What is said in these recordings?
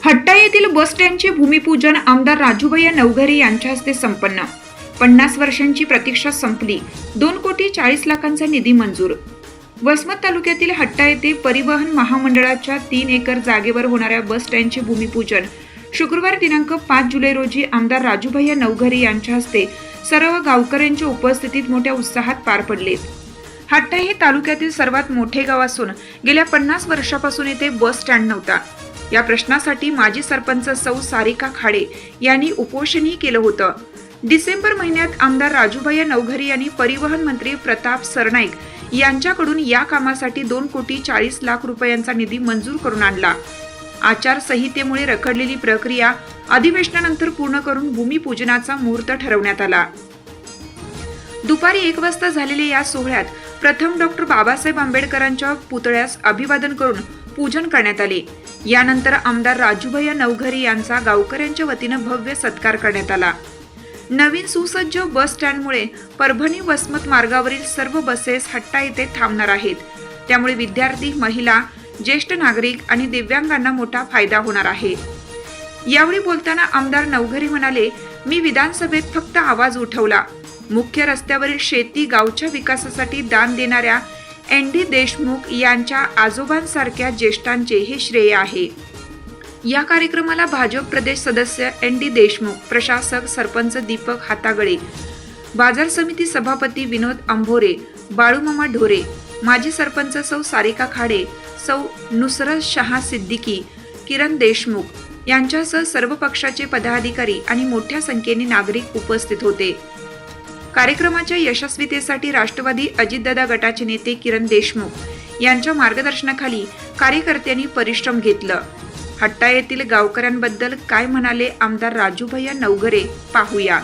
हट्टा येथील बस स्टँडचे भूमिपूजन आमदार राजूभाई नवघरे यांच्या हस्ते संपन्न. 50 वर्षांची प्रतीक्षा संपली. 2,40,00,000चा निधी मंजूर. वसमत तालुक्यातील हट्टा येथे परिवहन महामंडळाच्या 3 एकर जागेवर होणाऱ्या बस स्टँडचे भूमिपूजन शुक्रवार दिनांक 5 जुलै रोजी आमदार राजूभाई नवघरे यांच्या हस्ते सर्व गावकऱ्यांच्या उपस्थितीत मोठ्या उत्साहात पार पडले. हट्टा हे तालुक्यातील सर्वात मोठे गाव असून गेल्या 50 वर्षापासून येथे बस स्टँड नव्हता. या प्रश्नासाठी माजी सरपंच सौ सारिका खाडे यांनी उपोषणही केलं होतं. डिसेंबर महिन्यात आमदार राजूभाई नवघरे यांनी परिवहन मंत्री प्रताप सरनाईक यांच्याकडून या कामासाठी 2,40,00,000 रुपयांचा निधी मंजूर करून आणला. आचारसंहितेमुळे रखडलेली प्रक्रिया अधिवेशनानंतर पूर्ण करून भूमिपूजनाचा मुहूर्त ठरवण्यात आला. दुपारी 1 वाजता झालेल्या या सोहळ्यात प्रथम डॉक्टर बाबासाहेब आंबेडकरांच्या पुतळ्यास अभिवादन करून पूजन करण्यात आले. यानंतर आमदार राजूभाई नवघरे यांचा गावकऱ्यांच्या वतीनं भव्य सत्कार करण्यात आला. नवीन सुसज्ज बस स्टँडमुळे परभणी वसमत मार्गावरील सर्व बसेस हट्टा येथे थांबणार आहेत. त्यामुळे विद्यार्थी, महिला, ज्येष्ठ नागरिक आणि दिव्यांगांना मोठा फायदा होणार आहे. यावेळी बोलताना आमदार नवघरे म्हणाले, मी विधानसभेत फक्त आवाज उठवला. मुख्य रस्त्यावरील शेती गावच्या विकासासाठी दान देणाऱ्या एन.डी. देशमुख यांच्या आजोबांसारख्या ज्येष्ठांचे हे श्रेय आहे. या कार्यक्रमाला भाजप प्रदेश सदस्य एन.डी. देशमुख, प्रशासक सरपंच दीपक हातागळे, बाजार समिती सभापती विनोद अंभोरे, बाळूमामा ढोरे, माजी सरपंच सौ सारिका खाडे, सौ नुसरत शहा सिद्दीकी, किरण देशमुख यांच्यासह सर्व पक्षाचे पदाधिकारी आणि मोठ्या संख्येने नागरिक उपस्थित होते. कार्यक्रमाच्या यशस्वीतेसाठी राष्ट्रवादी अजितदादा गटाचे नेते किरण देशमुख यांच्या मार्गदर्शनाखाली कार्यकर्त्यांनी परिश्रम घेतलं. हट्टा येथील गावकऱ्यांबद्दल काय म्हणाले आमदार राजूभाई नवघरे पाहूया.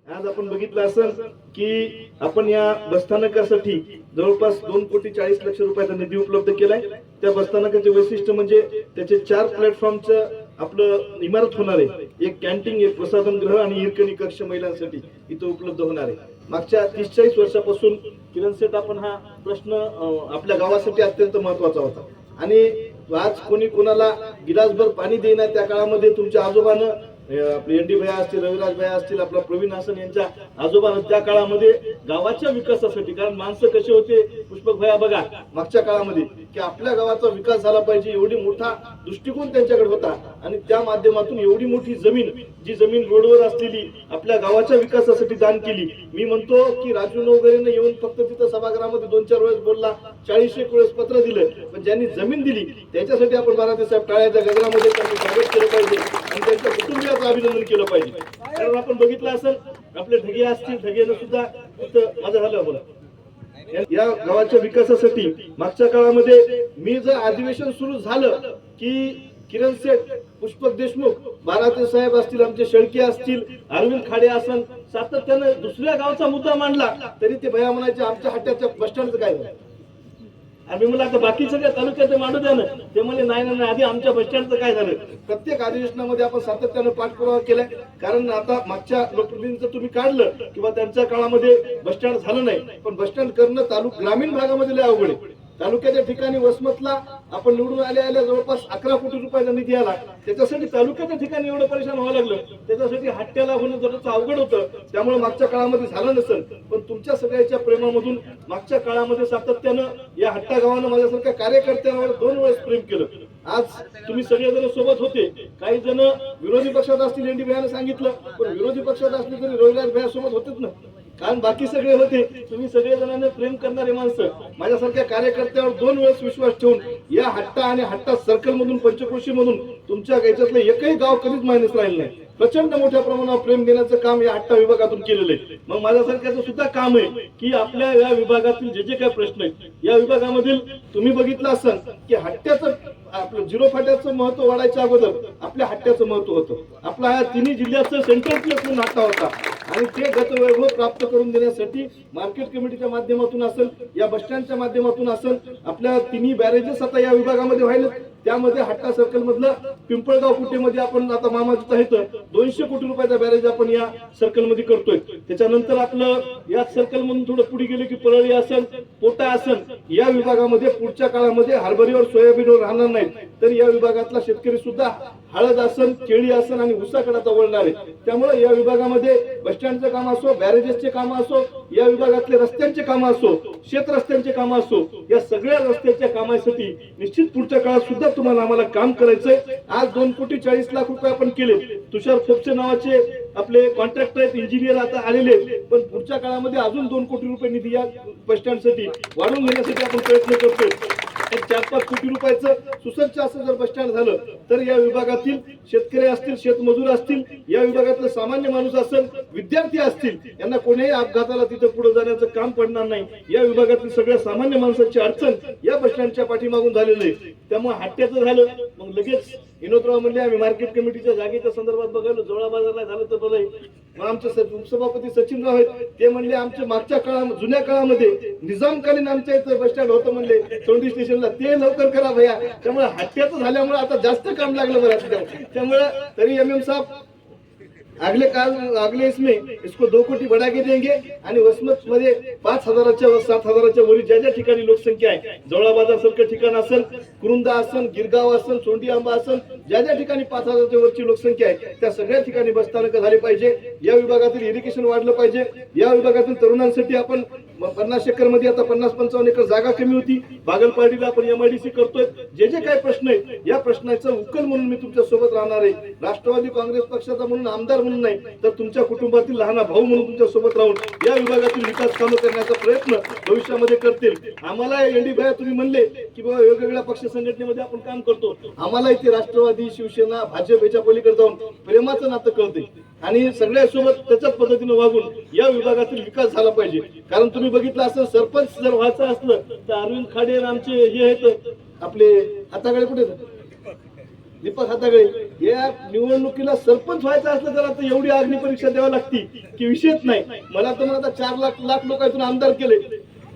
आज आपण बघितलं असेल की आपण या बसस्थानकासाठी जवळपास 2,40,00,000 रुपयाचा निधी उपलब्ध केलाय. त्या बसस्थानकाचे वैशिष्ट्य म्हणजे त्याचे 4 प्लॅटफॉर्मचं आपलं इमारत होणार आहे. एक कॅन्टीन, एक प्रसाधन गृह आणि हिरकणी कक्ष महिलांसाठी इथं उपलब्ध होणार आहे. मागच्या 30-40 वर्षापासून किरण सेठ आपण हा प्रश्न आपल्या गावासाठी अत्यंत महत्वाचा होता आणि आज कोणी कोणाला गिलासभर पाणी देईना त्या काळामध्ये तुमच्या आजोबानं आपले एन.डी. भैया असतील, रविराज भैया असतील, आपला प्रवीण हासन यांच्या आजोबानं त्या काळामध्ये गावाच्या विकासासाठी, कारण माणसं कसे होते पुष्पक भैया बघा मागच्या काळामध्ये की आपल्या गावाचा विकास झाला पाहिजे एवढी मोठा दृष्टिकोन त्यांच्याकडे होता आणि त्या माध्यमातून एवढी मोठी जमीन, जी जमीन रोडवर असलेली आपल्या गावाच्या विकासासाठी दान केली. मी म्हणतो की राजू नवघरेने येऊन फक्त तिथं सभागृहामध्ये 2-4 वेळेस बोलला, 40-1 वेळेस पत्र दिलं, पण ज्यांनी जमीन दिली त्याच्यासाठी आपण बाराते साहेब टाळ्याच्या गजरामध्ये त्यांनी स्वागत केलं पाहिजे आणि त्यांच्या कुटुंबियाचं अभिनंदन केलं पाहिजे. कारण आपण बघितलं असेल आपले ढगे असतील, ढगेनं सुद्धा माझं झालं बोला या गावाच्या विकासासाठी मागच्या काळामध्ये मी जर अधिवेशन सुरू झालं की किरण सेठ, पुष्पक देशमुख, बाराते साहेब असतील, आमचे शेळके असतील, अरविंद खाडे असन, सातत्यानं दुसऱ्या गावचा मुद्दा मांडला तरी ते भैया म्हणायचे आमच्या हट्ट्याच्या बस स्टँडचं काय झालं. आम्ही मला आता बाकी सगळ्या तालुक्यात मांडू द्या ना, ते म्हणजे नाही आधी आमच्या बस स्टँडचं काय झालं. प्रत्येक अधिवेशनामध्ये आपण सातत्यानं पाठपुरावा केलाय. कारण आता मागच्या लोकप्रतिनिधींचं तुम्ही काढलं किंवा त्यांच्या काळामध्ये बस स्टँड झालं नाही, पण बस स्टँड करणं ग्रामीण भागामध्ये लय अवघड आहे. तालुक्याच्या ठिकाणी वसमतला आपण निवडून आल्या जवळपास 11 कोटी रुपयाचा निधी आला. त्याच्यासाठी तालुक्याच्या ठिकाणी एवढं परेशान व्हावं लागलं, त्याच्यासाठी हट्ट्याला होणं जरा अवघड होतं. त्यामुळे मागच्या काळामध्ये झालं नसेल, पण तुमच्या सगळ्याच्या प्रेमामधून मागच्या काळामध्ये सातत्यानं या हट्टा गावानं माझ्यासारख्या कार्यकर्त्यांवर 2 वेळेस प्रेम केलं. आज तुम्ही सगळेजण सोबत होते, काही जण विरोधी पक्षात असतील, एन.डी. भैयानं सांगितलं, पण विरोधी पक्षात असले तरी रविराज भैया सोबत होतेच ना, कारण बाकी सगळे होते. तुम्ही सगळे जणांना प्रेम करणारे माणसं माझ्यासारख्या कार्यकर्त्यावर 2 वेळेस विश्वास ठेवून या हट्टा आणि हट्टा सर्कल मधून, पंचक्रोशी मधून तुमच्या याच्यातलं एकही गाव कधीच मायनस राहिलं नाही. प्रचंड मोठ्या प्रमाणावर प्रेम देण्याचं काम या हट्टा विभागातून केलेलं आहे. मग माझ्यासारख्याचं सुद्धा काम आहे की आपल्या या विभागातील जे काही प्रश्न आहेत या विभागामधील तुम्ही बघितलं असाल की हट्ट्याचं आपलं 0 फाट्याचं महत्व वाढायच्या अगोदर आपल्या हट्ट्याचं महत्व होतं. आपला या तिन्ही जिल्ह्याचं सेंट्रल प्लेस म्हणून हट्टा होता आणि ते गतवैभव प्राप्त करून देण्यासाठी मार्केट कमिटीच्या माध्यमातून असेल, या बस स्टँडच्या माध्यमातून असेल, आपल्या तिन्ही बॅरेजेस आता या विभागामध्ये व्हायला त्यामध्ये हट्टा सर्कल मधलं पिंपळगाव कुटेमध्ये आपण आता मामाचं आहे तर 200 कोटी रुपयाचा बॅरेज आपण या सर्कल मध्ये करतोय. त्याच्यानंतर आपलं या सर्कल मधून थोडं पुढे गेले की परळी असन, पोटा असन, या विभागामध्ये पुढच्या काळामध्ये हरभरीवर सोयाबीनवर राहणार नाहीत, तर या विभागातला शेतकरी सुद्धा हळद असन, केळी असन आणि ऊसाकडे आता वळणार आहे. त्यामुळे या विभागामध्ये बस स्टँडचं काम असो, बॅरेजेसचे काम असो, या विभागातले रस्त्यांचे काम असो, शेत रस्त्यांचे काम असो, या सगळ्या रस्त्याच्या कामासाठी निश्चित पुढच्या काळात सुद्धा तुम्हाला आम्हाला काम करायचंय. आज 2,40,00,000 रुपये आपण केले. तुषार खोपचे नावाचे आपले कॉन्ट्रॅक्टर आहेत, इंजिनियर आता आलेले, पण पुढच्या काळामध्ये अजून 2 कोटी रुपये निधी या बस स्टँडसाठी वाढवून घेण्यासाठी आपण प्रयत्न करतोय. 4-5 कोटी रुपयाचं सुसज्ज असं जर बस स्टँड झालं तर या विभागातील शेतकरी असतील, शेतमजूर असतील, या विभागातलं सामान्य माणूस असेल, विद्यार्थी असतील, यांना कोणत्याही अपघाताला तिथं पुढे जाण्याचं काम पडणार नाही. या विभागातील सगळ्या सामान्य माणसाची अडचण या बस स्टँडच्या पाठीमागून झालेलं आहे. त्यामुळे हट्ट्याचं झालं, मग लगेच विनोदराव म्हणले आम्ही मार्केट कमिटीच्या जागेच्या संदर्भात बघायला जोळा बाजारला झालं तर बरं. मग आमचे उपसभापती सचिनराव आहेत, ते म्हणले आमच्या मागच्या काळात जुन्या काळामध्ये निजामकालीन आमच्या इथं बस स्टँड होतं म्हणले तोंडी स्टेशनला, ते लवकर करा भैया. त्यामुळे हट्ट्याचं झाल्यामुळे आता जास्त काम लागलं बरं. त्यामुळे तरी एमएम साहेब अगले इसमें इसको 2 कोटी बढ़ा के देंगे आणि वसमत मध्ये 5,000च्या व 7,000च्या वरी ज्या ज्या ठिकाणी लोकसंख्या आहे, जवळा बाजार सारखं ठिकाण असेल, कुरुंदा असेल, गिरगाव असेल, सोंडी आंबा असेल, ज्या ज्या ठिकाणी 5,000च्या वरची लोकसंख्या आहे त्या सगळ्या ठिकाणी बसस्थानक झाले पाहिजे. या विभागातील इरिगेशन वाढलं पाहिजे. या विभागातील तरुणांसाठी आपण 50 एकर मध्ये आता 50-55 एकर जागा कमी होती, बागलपाडीला आपण MIDC करतोय. जे जे काही प्रश्न आहेत या प्रश्नाचा उकल म्हणून मी तुमच्या सोबत राहणार आहे. राष्ट्रवादी काँग्रेस पक्षाचा म्हणून, आमदार म्हणून नाही, तर तुमच्या कुटुंबातील लहान भाऊ म्हणून तुमच्या सोबत राहून या विभागातील विकास कामं करण्याचा प्रयत्न भविष्यामध्ये करतील. आम्हाला एनडी भाई तुम्ही म्हणले की बाबा वेगवेगळ्या पक्ष संघटनेमध्ये आपण काम करतो, आम्हाला इथे राष्ट्रवादी, शिवसेना, भाजप याच्या पलीकडे जाऊन प्रेमाचं नातं कळते आणि सगळ्यासोबत त्याच्याच पद्धतीने वागून या विभागातील विकास झाला पाहिजे. कारण तुम्ही बघितलं असं सरपंच जर व्हायचं असलं तर अरविंद खाडे आमचे हे आहेत आपले हातागळे, कुठे दीपक हातागळे, या निवडणुकीला सरपंच व्हायचं असलं तर आता एवढी अग्नी परीक्षा द्यावी लागती की विषयच नाही. मला तर आता 4 लाख लोकांतून आमदार केले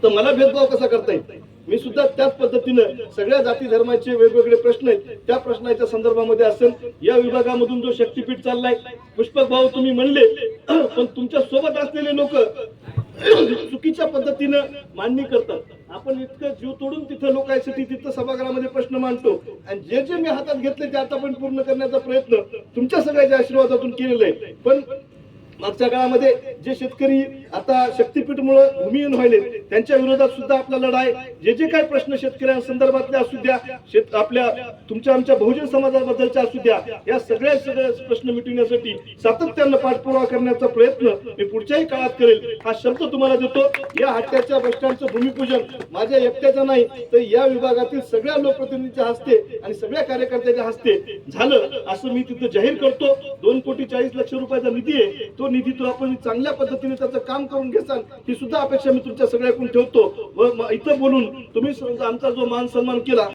तर मला भेदभाव कसा करता येईल? मी सुद्धा त्याच पद्धतीनं सगळ्या जाती धर्माचे वेगवेगळे प्रश्न आहेत त्या प्रश्नाच्या संदर्भामध्ये असेल. या विभागामधून जो शक्तीपीठ चाललाय, पुष्पक भाऊ तुम्ही म्हणले, पण तुमच्या सोबत असलेले लोक चुकीच्या पद्धतीनं मांडणी करतात. आपण इतकं जीव तोडून तिथं लोकांसाठी तिथं सभागृहामध्ये प्रश्न मांडतो आणि जे जे मी हातात घेतले ते आता पण पूर्ण करण्याचा प्रयत्न तुमच्या सगळ्याच्या आशीर्वादातून केलेला आहे. पण मागच्या काळामध्ये जे शेतकरी आता शक्तीपीठमुळे भूमिहीन व्हायले त्यांच्या विरोधात सुद्धा आपला लढाई, जे जे काही प्रश्न शेतकऱ्यांसंदर्भातले असू द्या, आपल्या तुमच्या आमच्या बहुजन समाजाबद्दलच्या असू द्या, या सगळ्या प्रश्न मिटवण्यासाठी सातत्यानं पाठपुरावा करण्याचा प्रयत्न मी पुढच्याही काळात करेल हा शब्द तुम्हाला देतो. या हट्ट्याच्या बस स्टँडचं भूमिपूजन माझ्या एकट्याचं नाही तर या विभागातील सगळ्या लोकप्रतिनिधींच्या हस्ते आणि सगळ्या कार्यकर्त्याच्या हस्ते झालं असं मी तिथं जाहीर करतो. 2,40,00,000 रुपयाचा निधी आहे, तो निधी तो आपण चांगल्या पद्धतीने त्याचं काम करून घेसाल ही सुद्धा अपेक्षा मी तुमच्या सगळ्याकडून ठेवतो. व इथं बोलून तुम्ही आमचा जो मान सन्मान केला